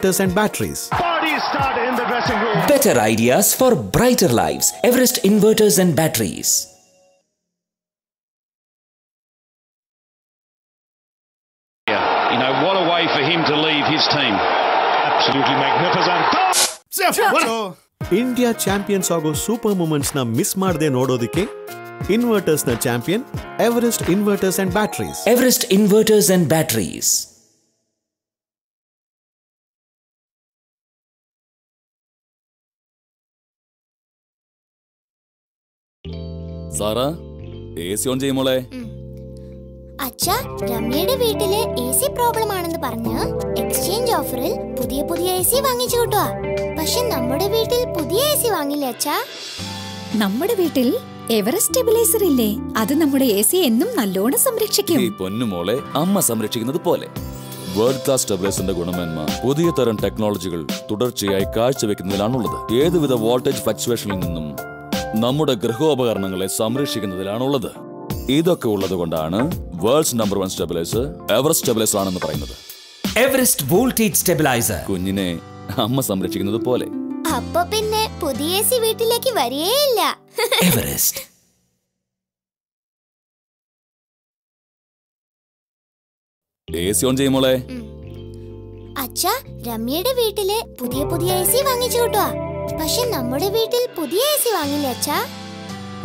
inverters and batteries. Party start in the dressing room. Better ideas for brighter lives. Everest Inverters and Batteries. You know, what a way for him to leave his team. Absolutely magnificent. India champions ಆಗೋ super moments ನ miss ಮಾಡದೆ ನೋಡೋದಕ್ಕೆ inverters ನ champion Everest inverters and batteries. Everest Inverters and Batteries. Sara, AC on ചെയ്യുമോളെ. അച്ഛാ, രമ്യയുടെ വീട്ടിലെ AC problem ആണെന്ന് പറഞ്ഞ് എക്സ്ചേഞ്ച് ഓഫറിൽ പുതിയ AC വാങ്ങിച്ചു കിട്ടുക. പക്ഷെ നമ്മുടെ വീട്ടിൽ പുതിയ AC വാങ്ങില്ല അച്ഛാ. നമ്മുടെ വീട്ടിൽ എവറസ്റ്റ് സ്റ്റെബിലൈസർ ഇല്ലേ, അത് നമ്മുടെ AC എന്നും നല്ലോണം സംരക്ഷിക്കും. ഈ പൊന്നുമോളെ അമ്മ സംരക്ഷിക്കുന്നത് പോലെ. വേൾഡ് ക്ലാസ് സ്റ്റെബിലൈസറിന്റെ ഗുണമേന്മ പുതിയ തരം ടെക്നോളജികൾ തുടർച്ചയായി കാഴ്ചവെക്കുന്നതിലാണുള്ളത്. ഏതുവിധ വോൾട്ടേജ് ഫ്ലക്ച്വേഷനിൽ നിന്നും നമ്മുടെ ഗൃഹോപകരണങ്ങളെ സംരക്ഷിക്കുന്നതിലാണുള്ളത്. ഇതൊക്കെ ഉള്ളതുകൊണ്ടാണ് worlds number 1 stabiliser Everest stabiliser ആണെന്ന് പറയുന്നത്. Everest Voltage Stabilizer. കുഞ്ഞിനെ അമ്മ സംരക്ഷിക്കുന്നത് പോലെ. അപ്പൊ പിന്നെ പുതിയ AC വീട്ടിലേക്ക് വരികയില്ല. Everest. AC ഓൺ ചെയ്യുമോളെ. അച്ഛാ, രമ്യയുടെ വീട്ടിലെ പുതിയ AC വാങ്ങിച്ചു കിട്ടുക. പക്ഷെ നമ്മുടെ വീട്ടിൽ പുതിയ AC വാങ്ങില്ല അച്ഛാ.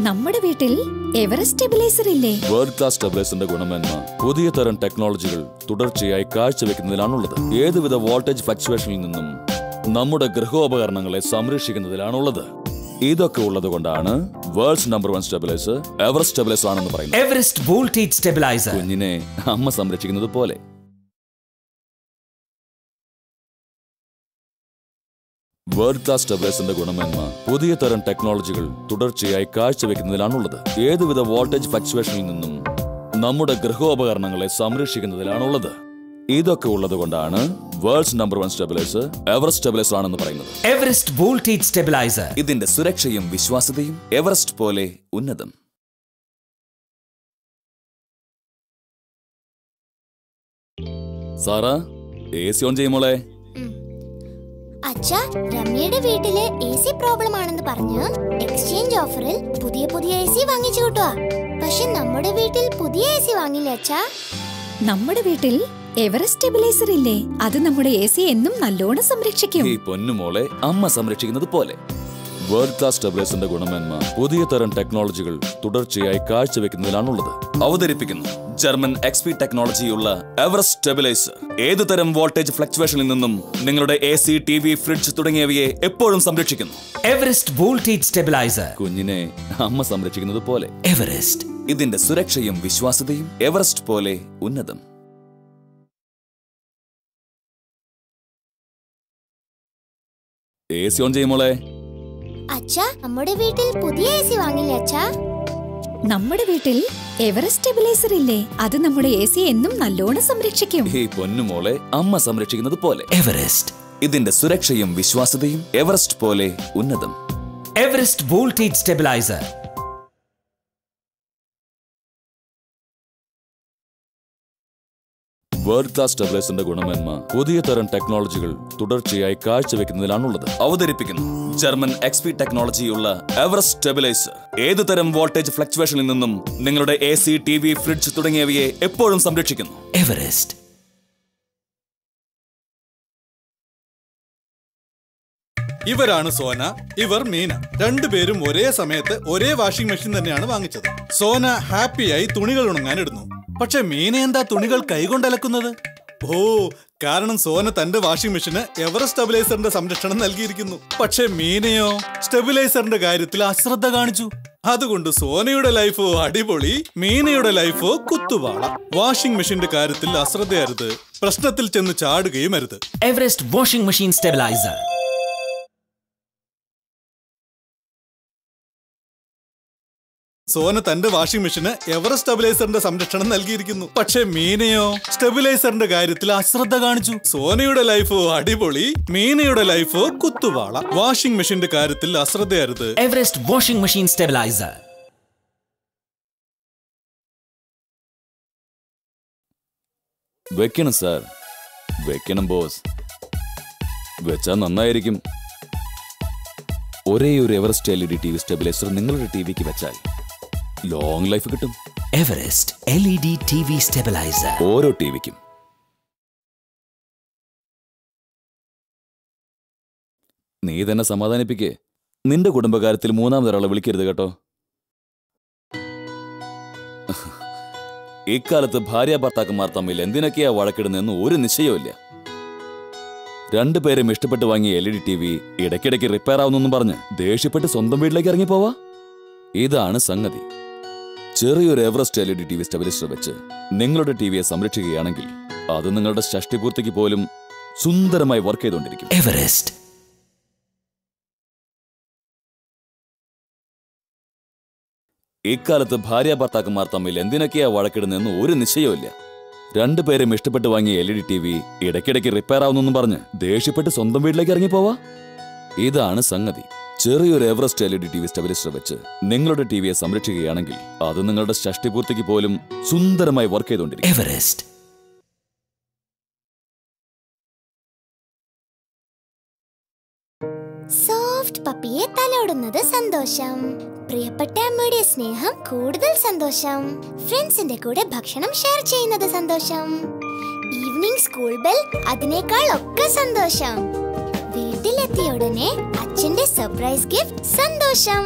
നമ്മുടെ വീട്ടിൽ എവറസ്റ്റ് സ്റ്റെബിലൈസർ ഇല്ലേ. വേൾഡ് ക്ലാസ് സ്റ്റെബിലൈസറിന്റെ ഗുണമേന്മ പുതിയ തരം ടെക്നോളജികൾ തുടർച്ചയായി കാഴ്ചവെക്കുന്നതിലാണുള്ളത്. ഏതുവിധ വോൾട്ടേജ് ഫ്ലക്ച്വേഷനിൽ നിന്നും നമ്മുടെ ഗൃഹോപകരണങ്ങളെ സംരക്ഷിക്കുന്നതിലാണുള്ളത്. ഇതൊക്കെ ഉള്ളതുകൊണ്ടാണ് worlds number 1 stabiliser Everest stabiliser ആണെന്ന് പറയുന്നത്. Everest Voltage Stabilizer. കുഞ്ഞിനെ അമ്മ സംരക്ഷിക്കുന്നത് പോലെ. വേൾഡ് ക്ലാസ് സ്റ്റെബിലൈസറിന്റെ ഗുണമേന്മ പുതിയ തരം ടെക്നോളജികൾ തുടർച്ചയായി കാഴ്ചവെക്കുന്നതിലാണുള്ളത്. ഏതുവിധ വോൾട്ടേജ് ഫ്ലക്ച്വേഷനിൽ നിന്നും നമ്മുടെ ഗൃഹോപകരണങ്ങളെ സംരക്ഷിക്കുന്നതിലാണുള്ളത്. ഇതൊക്കെ ഉള്ളതുകൊണ്ടാണ് worlds number 1 stabiliser Everest stabiliser ആണെന്ന് പറയുന്നത്. Everest Voltage Stabilizer. ഇതിന്റെ സുരക്ഷയും വിശ്വാസ്യതയും എവറസ്റ്റ് പോലെ ഉന്നതം. സാറാ, AC ഓൺ ചെയ്യുമോളെ. അച്ഛാ, രമ്യയുടെ വീട്ടിലെ AC പ്രോബ്ലം ആണെന്ന് പറഞ്ഞ് എക്സ്ചേഞ്ച് ഓഫറിൽ പുതിയ AC വാങ്ങിച്ചു കിട്ടുക. പക്ഷെ നമ്മുടെ വീട്ടിൽ പുതിയ AC വാങ്ങില്ല അച്ഛാ. നമ്മുടെ വീട്ടിൽ എവറസ്റ്റ് സ്റ്റെബിലൈസർ ഇല്ലേ, അത് നമ്മുടെ AC എന്നും നല്ലോണം സംരക്ഷിക്കും. ഈ പൊന്നുമോളെ അമ്മ സംരക്ഷിക്കുന്നത് പോലെ. വേൾഡ് ക്ലാസ് സ്റ്റെബിലൈസറിന്റെ ഗുണമേന്മ പുതിയ തരം ടെക്നോളജികൾ തുടർച്ചയായി കാഴ്ചവെക്കുന്നതിലാണുള്ളത്. അവതരിപ്പിക്കുന്നു ജർമ്മൻ XP ടെക്നോളജിയുള്ള എവറസ്റ്റ് സ്റ്റെബിലൈസർ. ഏതു തരം വോൾട്ടേജ് ഫ്ലക്ച്വേഷനിൽ നിന്നും നിങ്ങളുടെ AC, TV, ഫ്രിഡ്ജ് തുടങ്ങിയവയെ എപ്പോഴും സംരക്ഷിക്കുന്നു. Everest Voltage Stabilizer. കുഞ്ഞിനെ അമ്മ സംരക്ഷിക്കുന്നത് പോലെ. Everest. ഇതിന്റെ സുരക്ഷയും വിശ്വാസ്യതയും എവറസ്റ്റ് പോലെ ഉന്നതം. AC ഓൺ ചെയ്യുമോളെ. അച്ഛാ, നമ്മുടെ വീട്ടിൽ പുതിയ AC വാങ്ങില്ല അച്ഛാ. നമ്മുടെ വീട്ടിൽ എവറസ്റ്റ് സ്റ്റെബിലൈസർ ഇല്ലേ, അത് നമ്മുടെ AC എന്നും നല്ലോണം സംരക്ഷിക്കും. ഈ പൊന്നുമോളെ അമ്മ സംരക്ഷിക്കുന്നത് പോലെ. Everest. ഇതിന്റെ സുരക്ഷയും വിശ്വാസ്യതയും എവറസ്റ്റ് പോലെ ഉന്നതം. Everest Voltage Stabilizer. World class സ്റ്റെബിലൈസറിന്റെ ഗുണമേന്മ പുതിയ തരം ടെക്നോളജികൾ തുടർച്ചയായി കാഴ്ചവെക്കുന്നതിലാണുള്ളത്. അവതരിപ്പിക്കുന്നു ജർമ്മൻ XP ടെക്നോളജിയുള്ള എവറസ്റ്റ് സ്റ്റെബിലൈസർ. ഏതു തരം വോൾട്ടേജ് ഫ്ലക്ച്വേഷനിൽ നിന്നും നിങ്ങളുടെ AC, TV, ഫ്രിഡ്ജ് തുടങ്ങിയവയെ എപ്പോഴും സംരക്ഷിക്കുന്നു. Everest. ഇവരാണ് സോന, ഇവർ മീന. രണ്ടുപേരും ഒരേ സമയത്ത് ഒരേ വാഷിംഗ് മെഷീൻ തന്നെയാണ് വാങ്ങിച്ചത്. സോന ഹാപ്പിയായി തുണികൾ ഉണങ്ങാൻ ഇടുന്നു. പക്ഷെ മീന എന്താ തുണികൾ കൈകൊണ്ടലക്കുന്നത്? ഓ, കാരണം സോന തന്റെ വാഷിംഗ് മെഷീന് എവറസ്റ്റ് സ്റ്റെബിലൈസറിന്റെ സംരക്ഷണം നൽകിയിരിക്കുന്നു. പക്ഷെ മീനയോ സ്റ്റെബിലൈസറിന്റെ കാര്യത്തിൽ അശ്രദ്ധ കാണിച്ചു. അതുകൊണ്ട് സോനയുടെ ലൈഫോ അടിപൊളി, മീനയുടെ ലൈഫോ കുത്തുവാള. വാഷിംഗ് മെഷീന്റെ കാര്യത്തിൽ അശ്രദ്ധയരുത്, പ്രശ്നത്തിൽ ചെന്ന് ചാടുകയും അരുത്. Everest Washing Machine Stabilizer. Sona തന്റെ വാഷിംഗ് മെഷീന് എവറസ്റ്റ് സ്റ്റെബിലൈസറിന്റെ സംരക്ഷണം നൽകിയിരിക്കുന്നു. പക്ഷെ മീനയോ സ്റ്റെബിലൈസറിന്റെ കാര്യത്തിൽ അശ്രദ്ധ കാണിച്ചു. സോനയുടെ ലൈഫോ അടിപൊളി, മീനയുടെ ലൈഫോ കുത്തുവാള. വാഷിംഗ് മെഷീന്റെ കാര്യത്തിൽ അശ്രദ്ധയരുത്. Everest Washing Machine Stabilizer. വെക്കണം സാർ, വെക്കണം ബോസ്. വെച്ചാൽ നന്നായിരിക്കും. ഒരേ ഒരു എവറസ്റ്റ് LED TV സ്റ്റെബിലൈസർ നിങ്ങളുടെ ടിവിക്ക് വെച്ചാൽ ലോങ് ലൈഫ് കിട്ടും. Everest LED TV stabiliser. ഓരോ ടിവിക്കും. നീ തന്നെ സമാധാനിപ്പിക്കേ. നിന്റെ കുടുംബകാര്യത്തിൽ മൂന്നാമതൊരാളെ വിളിക്കരുത് കേട്ടോ. ഇക്കാലത്ത് ഭാര്യ ഭർത്താക്കന്മാർ തമ്മിൽ എന്തിനൊക്കെയാ വഴക്കിടുന്നതെന്ന് ഒരു നിശ്ചയവുമില്ല. രണ്ടുപേരും ഇഷ്ടപ്പെട്ട് വാങ്ങിയ LED TV ഇടയ്ക്കിടയ്ക്ക് റിപ്പയർ ആവുന്നെന്നും പറഞ്ഞ് ദേഷ്യപ്പെട്ട് സ്വന്തം വീട്ടിലേക്ക് ഇറങ്ങിപ്പോവാ. ഇതാണ് സംഗതി. ചെറിയൊരു എവറസ്റ്റ് LED TV സ്റ്റെബിലൈസർ വെച്ച് നിങ്ങളുടെ ടിവിയെ സംരക്ഷിക്കുകയാണെങ്കിൽ അത് നിങ്ങളുടെ ഷഷ്ടിപൂർത്തിക്ക് പോലും സുന്ദരമായി വർക്ക് ചെയ്തുകൊണ്ടിരിക്കും. എവറസ്റ്റ്. ഇക്കാലത്ത് ഭാര്യ ഭർത്താക്കന്മാർ തമ്മിൽ എന്തിനൊക്കെയാ വഴക്കിടുന്നതെന്ന് ഒരു നിശ്ചയവുമില്ല. രണ്ടുപേരും ഇഷ്ടപ്പെട്ട് വാങ്ങിയ LED TV ഇടയ്ക്കിടയ്ക്ക് റിപ്പയർ ആവുന്നെന്നും പറഞ്ഞ് ദേഷ്യപ്പെട്ട് സ്വന്തം വീട്ടിലേക്ക് ഇറങ്ങിപ്പോവാ. ഇതാണ് സംഗതി. ചെറിയൊരു എവറസ്റ്റ് LED TV സ്റ്റെബിലൈസർ വെച്ച് നിങ്ങളുടെ ടിവിയെ സംരക്ഷിക്കുകയാണെങ്കിൽ അത് നിങ്ങളുടെ ഷഷ്ടിപൂർത്തിക്ക് പോലും സുന്ദരമായി വർക്ക് ചെയ്തുകൊണ്ടിരിക്കും. എവറസ്റ്റ്. സോഫ്റ്റ് പപ്പിയെ തലോടുന്നത് സന്തോഷം. പ്രിയപ്പെട്ട അമ്മയുടെ സ്നേഹം കൂടുതൽ സന്തോഷം. ഫ്രണ്ട്സിന്റെ കൂടെ ഭക്ഷണം ഷെയർ ചെയ്യുന്നത് സന്തോഷം. ഈവനിംഗ് സ്കൂൾ ബെൽ അതിനേക്കാൾ ഒക്കെ സന്തോഷം. വീട്ടിലെത്തിയ ഉടനെ അച്ഛന്റെ സർപ്രൈസ് ഗിഫ്റ്റ് സന്തോഷം.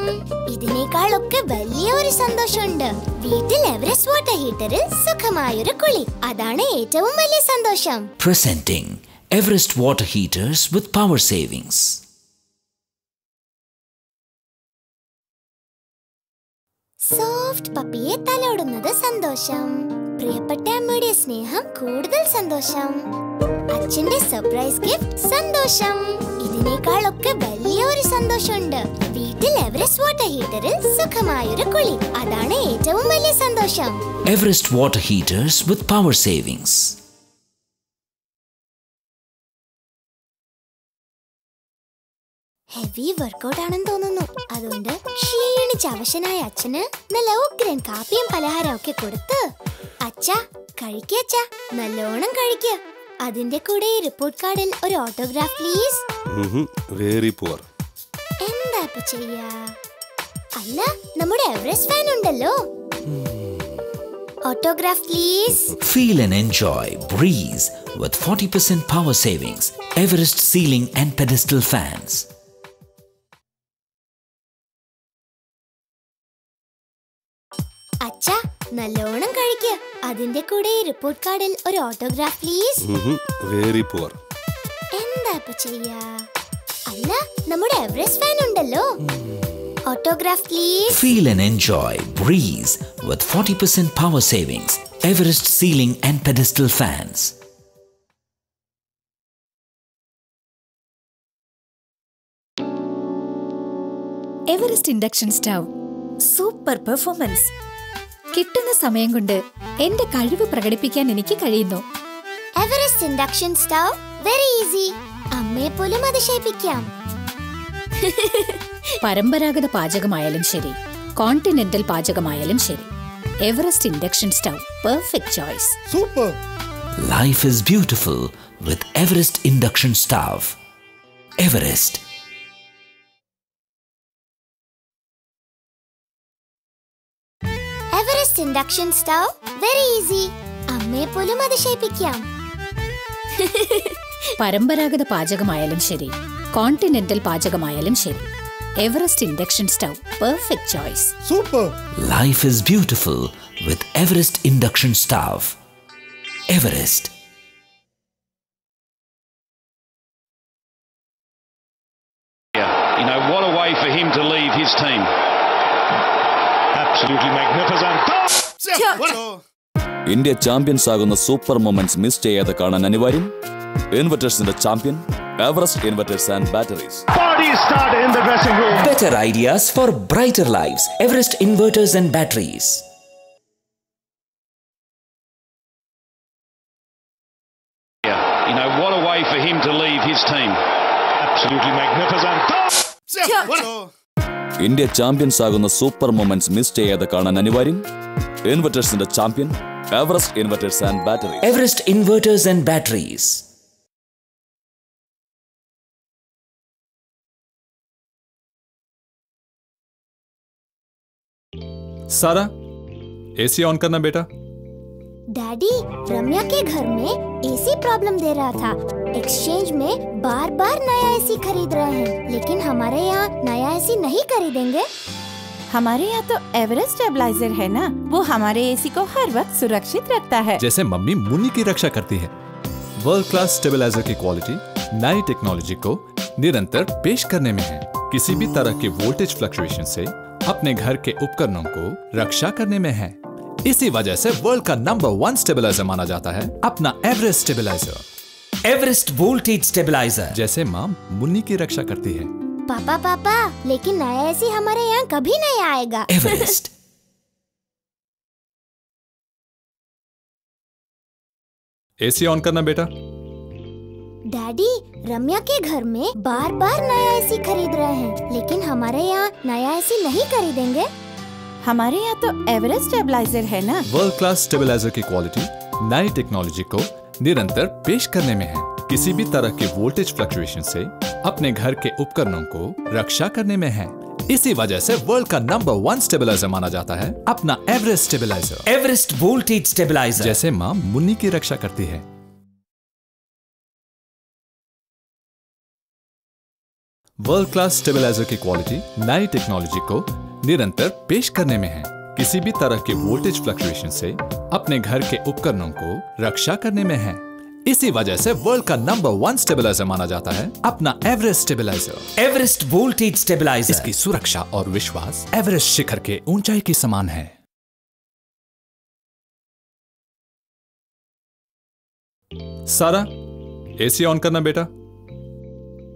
ഇതിനേക്കാളൊക്കെ വലിയ ഒരു സന്തോഷമുണ്ട്. വീട്ടിൽ എവറസ്റ്റ് വാട്ടർ ഹീറ്ററിൽ സുഖമായൊരു കുളി. അതാണ് ഏറ്റവും വലിയ സന്തോഷം. Presenting Everest water heaters with power savings. Soft പപ്പിയെ തലോടുന്നത് സന്തോഷം. പ്രിയപ്പെട്ട അമ്മയുടെ സ്നേഹം കൂടുതൽ സന്തോഷം. അച്ഛന്റെ സർപ്രൈസ് ഗിഫ്റ്റ് സന്തോഷം. ഇതിനേക്കാളൊക്കെ വലിയ ഒരു സന്തോഷമുണ്ട്. വീട്ടിൽ എവറസ്റ്റ് വാട്ടർ ഹീറ്ററിൽ സുഖമായൊരു കുളി. അതാണ് ഏറ്റവും വലിയ സന്തോഷം. Everest water heaters with power savings. Heavy workout ആണെന്ന് തോന്നുന്നു. അതുകൊണ്ട് ക്ഷീണിച്ച അവശനായ അച്ഛന് നല്ല ഉഗ്രൻ കാപ്പിയും പലഹാരം ഒക്കെ കൊടുത്ത് അച്ഛാ കഴിക്കച്ച, നല്ലോണം കഴിക്ക. അതിന്റെ കൂടെ റിപ്പോർട്ട് കാർഡിൽ ഒരു ഓട്ടോഗ്രാഫ് പ്ലീസ്. Very poor. എന്താ ഇപ്പൊ ചെയ്യാ? അല്ല, നമ്മുടെ എവറസ്റ്റ് ഫാൻ ഉണ്ടല്ലോ. Autograph please. Feel and enjoy breeze with 40% power savings. Everest ceiling and pedestal fans. അച്ഛാ നല്ലോണം കഴിക്ക. അതിന്റെ കൂടെ റിപ്പോർട്ട് കാർഡിൽ ഒരു ഓട്ടോഗ്രാഫ് പ്ലീസ്. Very poor. എന്താ ഇപ്പൊ ചെയ്യാ? അല്ല, നമ്മുടെ എവറസ്റ്റ് ഫാൻ ഉണ്ടല്ലോ. Autograph please. Feel and enjoy breeze with 40% power savings. Everest ceiling and pedestal fans. Everest induction stove super performance. കിട്ടുന്ന സമയം കൊണ്ട് എന്റെ കഴിവ് പ്രകടിപ്പിക്കാൻ എനിക്ക് കഴിയുന്നു. Everest induction stove very easy. അമ്മയെ പോലും അതിശയിപ്പിക്കാം. പരമ്പരാഗത പാചകമായാലും ശരി, കോണ്ടിനെന്റൽ പാചകമായാലും ശരി, Everest induction stove perfect choice. Super. Life is beautiful with Everest induction stove. Everest. Everest induction stove very easy. അമ്മയെ പോലും അതിശയിപ്പിക്കാം. പരമ്പരാഗത പാചകമായാലും ശരി, കോണ്ടിനെന്റൽ പാചകമായാലും ശരി, Everest induction stove perfect choice. Super. Life is beautiful with Everest induction stove. Everest. You know, what a way for him to leave his team. Absolutely magnificent. India champions ആകുന്ന super moments miss ചെയ്യാതെ കാണാൻ അനിവാര്യം ഇൻവെർട്ടേഴ്സിന്റെ champion Everest inverters and batteries. Better ideas for brighter lives. Everest inverters and batteries. You know, what a way for him to leave his team. Absolutely magnificent. India champions ആകുന്ന super moments miss ചെയ്യാതെ കാണാൻ അനിവാര്യം ഇൻവെർട്ടേഴ്സിന്റെ champion Everest inverters and batteries. Everest inverters and batteries. Sara, AC on करना बेटा। Daddy, रम्या के घर में एसी प्रॉब्लम दे रहा था। एक्सचेंज में बार बार नया एसी खरीद रहे हैं, लेकिन हमारे यहाँ नया एसी नहीं खरीदेंगे। हमारे यहाँ तो एवरेस्ट स्टेबलाइजर है ना, वो हमारे एसी को हर वक्त सुरक्षित रखता है। जैसे मम्मी मुन्नी की रक्षा करती है। वर्ल्ड क्लास स्टेबलाइजर की क्वालिटी नई टेक्नोलॉजी को निरंतर पेश करने में है। किसी भी तरह के वोल्टेज फ्लक्चुएशन से अपने घर के उपकरणों को रक्षा करने में है। इसी वजह से वर्ल्ड का नंबर 1 स्टेबलाइजर माना जाता है अपना Everest stabiliser. Everest voltage stabiliser, जैसे माँ मुन्नी की रक्षा करती है। पापा, लेकिन नया एसी हमारे यहाँ कभी नहीं आएगा। एवरेस्ट। एसी ऑन करना बेटा। डैडी, रम्या के घर में बार बार नया एसी खरीद रहे हैं, लेकिन हमारे यहाँ नया एसी नहीं खरीदेंगे। हमारे यहाँ तो एवरेस्ट स्टेबलाइजर है ना। वर्ल्ड क्लास स्टेबलाइजर की क्वालिटी नई टेक्नोलॉजी को निरंतर पेश करने में है। किसी भी तरह के वोल्टेज फ्लक्चुएशन से अपने घर के उपकरणों को रक्षा करने में है। इसी वजह से वर्ल्ड का नंबर 1 स्टेबलाइजर माना जाता है अपना Everest stabiliser. Everest voltage stabiliser, जैसे माँ मुन्नी की रक्षा करती है। वर्ल्ड क्लास स्टेबलाइजर की क्वालिटी नई टेक्नोलॉजी को निरंतर पेश करने में है। किसी भी तरह के वोल्टेज फ्लक्चुएशन से अपने घर के उपकरणों को रक्षा करने में है। इसी वजह से वर्ल्ड का नंबर 1 स्टेबलाइजर माना जाता है अपना Everest stabiliser. Everest voltage stabiliser, इसकी सुरक्षा और विश्वास एवरेस्ट शिखर के ऊंचाई के समान है। सारा, एसी ऑन करना बेटा।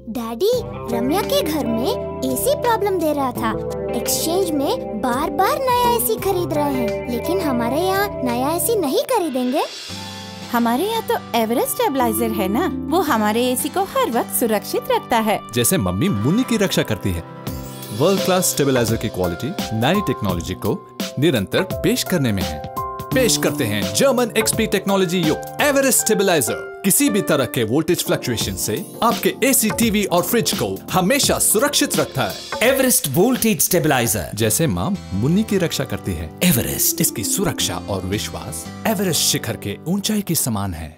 डैडी, रम्या के घर में एसी प्रॉब्लम दे रहा था। एक्सचेंज में बार बार नया एसी खरीद रहे हैं, लेकिन हमारे यहाँ नया एसी नहीं खरीदेंगे। हमारे यहाँ तो एवरेस्ट स्टेबलाइजर है ना, वो हमारे एसी को हर वक्त सुरक्षित रखता है। जैसे मम्मी मुन्नी की रक्षा करती है। वर्ल्ड क्लास स्टेबलाइजर की क्वालिटी नई टेक्नोलॉजी को निरंतर पेश करने में है। पेश करते हैं जर्मन एक्सपी टेक्नोलॉजी युक्त एवरेस्ट स्टेबलाइजर। किसी भी तरह के वोल्टेज फ्लक्चुएशन से आपके एसी, टीवी और फ्रिज को हमेशा सुरक्षित रखता है। एवरेस्ट वोल्टेज स्टेबलाइजर, जैसे माँ मुन्नी की रक्षा करती है। एवरेस्ट, इसकी सुरक्षा और विश्वास एवरेस्ट शिखर के ऊंचाई के समान है।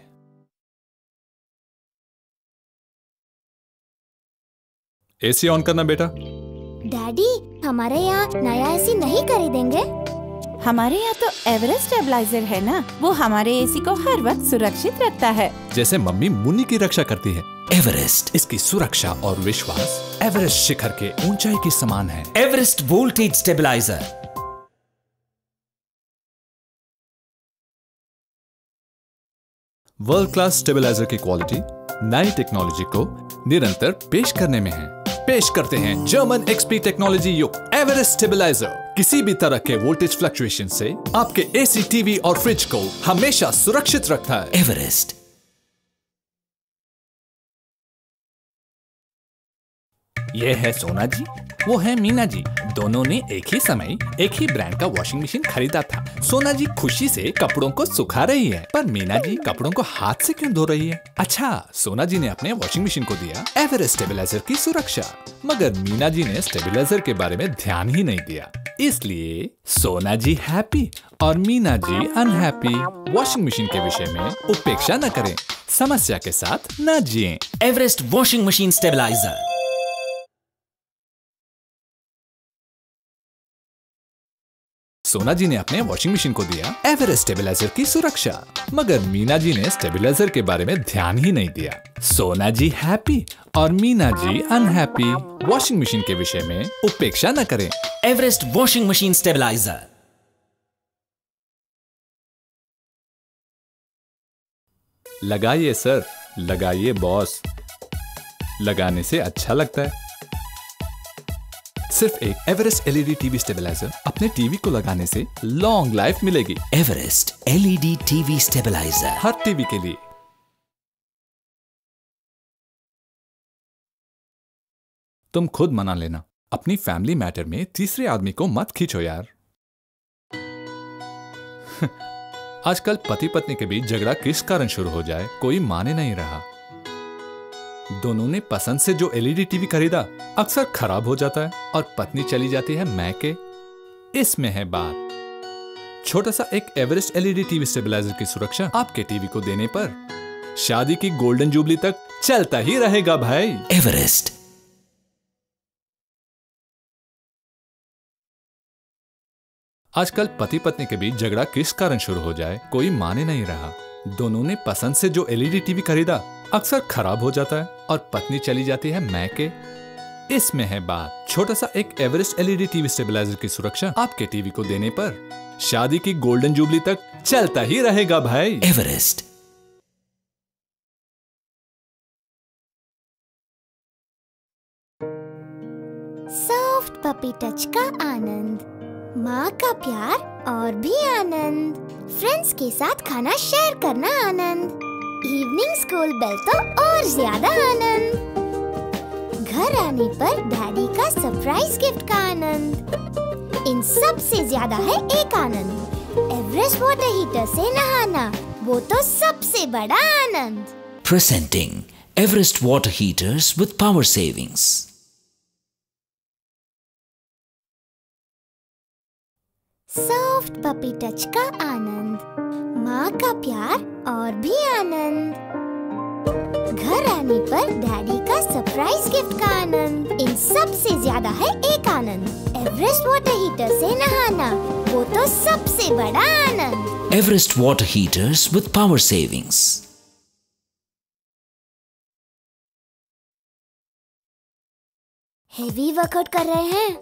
एसी ऑन करना बेटा। डैडी, हमारे यहाँ नया एसी नहीं खरीदेंगे। हमारे यहाँ तो एवरेस्ट स्टेबलाइजर है ना, वो हमारे एसी को हर वक्त सुरक्षित रखता है। जैसे मम्मी मुन्नी की रक्षा करती है। एवरेस्ट, इसकी सुरक्षा और विश्वास एवरेस्ट शिखर के ऊंचाई के समान है। Everest voltage stabiliser. World class stabiliser की क्वालिटी नई टेक्नोलॉजी को निरंतर पेश करने में है। पेश करते हैं जर्मन एक्सपी टेक्नोलॉजी युक्त एवरेस्ट स्टेबलाइजर। किसी भी तरह के वोल्टेज फ्लक्चुएशन से आपके एसी, टीवी और फ्रिज को हमेशा सुरक्षित रखता है। एवरेस्ट। ये है सोना जी, वो है मीना जी। दोनों ने एक ही समय एक ही ब्रांड का वॉशिंग मशीन खरीदा था। सोना जी खुशी से कपड़ों को सुखा रही है, पर मीना जी कपड़ों को हाथ से क्यों धो रही है? अच्छा, सोना जी ने अपने वॉशिंग मशीन को दिया एवरेस्ट स्टेबलाइजर की सुरक्षा, मगर मीना जी ने स्टेबलाइजर के बारे में ध्यान ही नहीं दिया। इसलिए सोना जी हैप्पी और Meena ji unhappy. Washing machine के विषय में उपेक्षा न करें, समस्या के साथ न जिएं। Everest washing machine stabilizer. Sona ji ने अपने वॉशिंग मशीन को दिया एवरेस्ट स्टेबलाइजर की सुरक्षा, मगर मीना जी ने स्टेबलाइजर के बारे में ध्यान ही नहीं दिया। सोना जी हैप्पी और Meena ji unhappy. Washing machine के विषय में उपेक्षा न करें। Everest washing machine stabiliser. लगाइए सर, लगाइए बॉस, लगाने से अच्छा लगता है। सिर्फ एक एवरेस्ट एलईडी टीवी स्टेबलाइजर अपने टीवी को लगाने से लॉन्ग लाइफ मिलेगी। एवरेस्ट एलईडी टीवी स्टेबलाइजर, हर टीवी के लिए। तुम खुद मना लेना, अपनी फैमिली मैटर में तीसरे आदमी को मत खींचो यार। आजकल पति पत्नी के बीच झगड़ा किस कारण शुरू हो जाए कोई माने नहीं रहा। दोनों ने पसंद से जो एलईडी टीवी खरीदा अक्सर खराब हो जाता है और पत्नी चली जाती है मैके। इसमें है बात। छोटा सा एक एवरेस्ट एलईडी टीवी स्टेबलाइजर की सुरक्षा आपके टीवी को देने पर शादी की गोल्डन जुबली तक चलता ही रहेगा भाई। एवरेस्ट। आजकल पति पत्नी के बीच झगड़ा किस कारण शुरू हो जाए कोई माने नहीं रहा। दोनों ने पसंद से जो एलईडी टीवी खरीदा अक्सर खराब हो जाता है और पत्नी चली जाती है मैके। इसमें है बात। छोटा सा एक एवरेस्ट एलईडी टीवी स्टेबलाइजर की सुरक्षा आपके टीवी को देने पर शादी की गोल्डन जुबली तक चलता ही रहेगा भाई। एवरेस्ट। सॉफ्ट पपी टच का आनंद, माँ का प्यार और भी आनंद, फ्रेंड्स के साथ खाना शेयर करना आनंद, इवनिंग स्कूल बेल तो और ज्यादा आनंद, घर आने पर डैडी का सरप्राइज गिफ्ट का आनंद। इन सब से ज्यादा है एक आनंद, एवरेस्ट वाटर हीटर से नहाना, वो तो सबसे बड़ा आनंद। Presenting Everest water heaters with power savings. Soft puppy touch का आनंद, माँ का प्यार और भी आनंद, घर आने पर डैडी का सरप्राइज गिफ्ट का आनंद। इन सब से ज्यादा है एक आनंद, एवरेस्ट वाटर हीटर से नहाना, वो तो सबसे बड़ा आनंद। Everest water heaters with power savings. Heavy workout कर रहे हैं,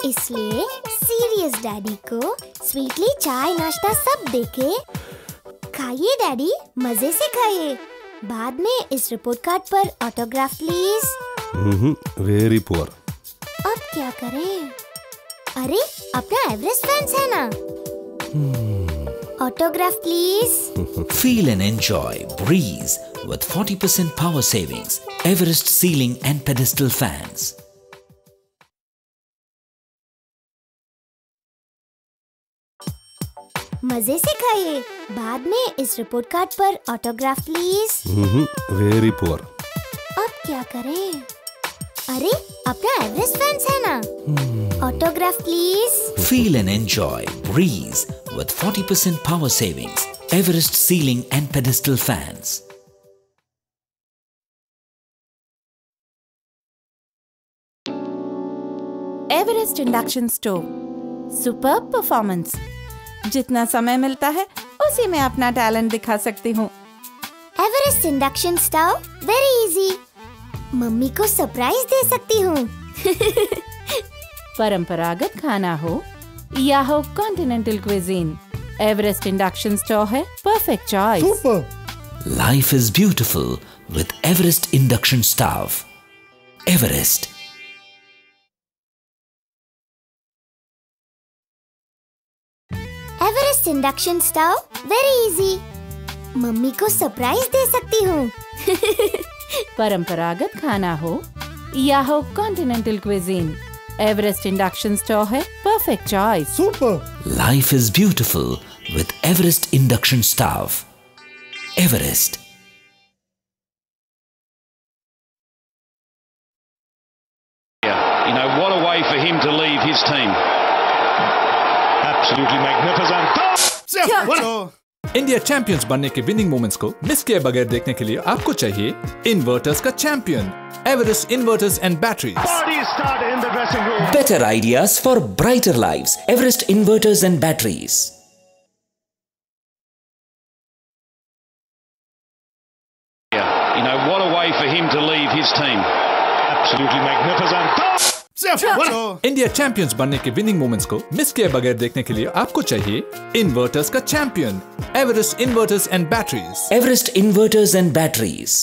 इसलिए सीरियस डैडी को स्वीटली चाय नाश्ता सब देके, खाइए डैडी, मजे से खाइए, बाद में इस रिपोर्ट कार्ड पर ऑटोग्राफ प्लीज। Very poor. अब क्या करें? अरे अपना एवरेस्ट फैंस है ना, autograph please. Feel and enjoy breeze with 40% power savings. Everest ceiling and pedestal fans. मजे से खाइए, बाद में इस रिपोर्ट कार्ड पर ऑटोग्राफ प्लीज। Very poor. अब क्या करें? अरे अपना एवरेस्ट फैंस है ना, autograph please. Feel and enjoy breeze with 40% power savings. Everest ceiling and pedestal fans. Everest induction stove, superb performance. जितना समय मिलता है उसी में अपना टैलेंट दिखा सकती हूँ। Everest induction stove very easy, mummy को सरप्राइज दे सकती हूँ। परंपरागत खाना हो या हो continental cuisine, Everest induction stove है perfect choice. Life is beautiful with Everest induction stove. Everest. Everest induction stove very easy, mummy को सरप्राइज दे सकती हूँ। परंपरागत खाना हो या हो continental cuisine, Everest induction stove है perfect choice. Life is beautiful with Everest induction stove. Everest. You know, what a way for him to leave his team. Absolutely magnificent. India champions बनने के विनिंग मोमेंट्स को miss किए बगैर देखने के लिए आपको चाहिए इन्वर्टर्स का champion, Everest inverters and batteries. Better ideas for brighter lives. Everest inverters and batteries. You know, what a way for him to leave his team. Absolutely magnificent. India champions बनने के विनिंग मोमेंट्स को miss किए बगैर देखने के लिए आपको चाहिए इन्वर्टर्स का champion, Everest inverters and batteries. Everest inverters and batteries.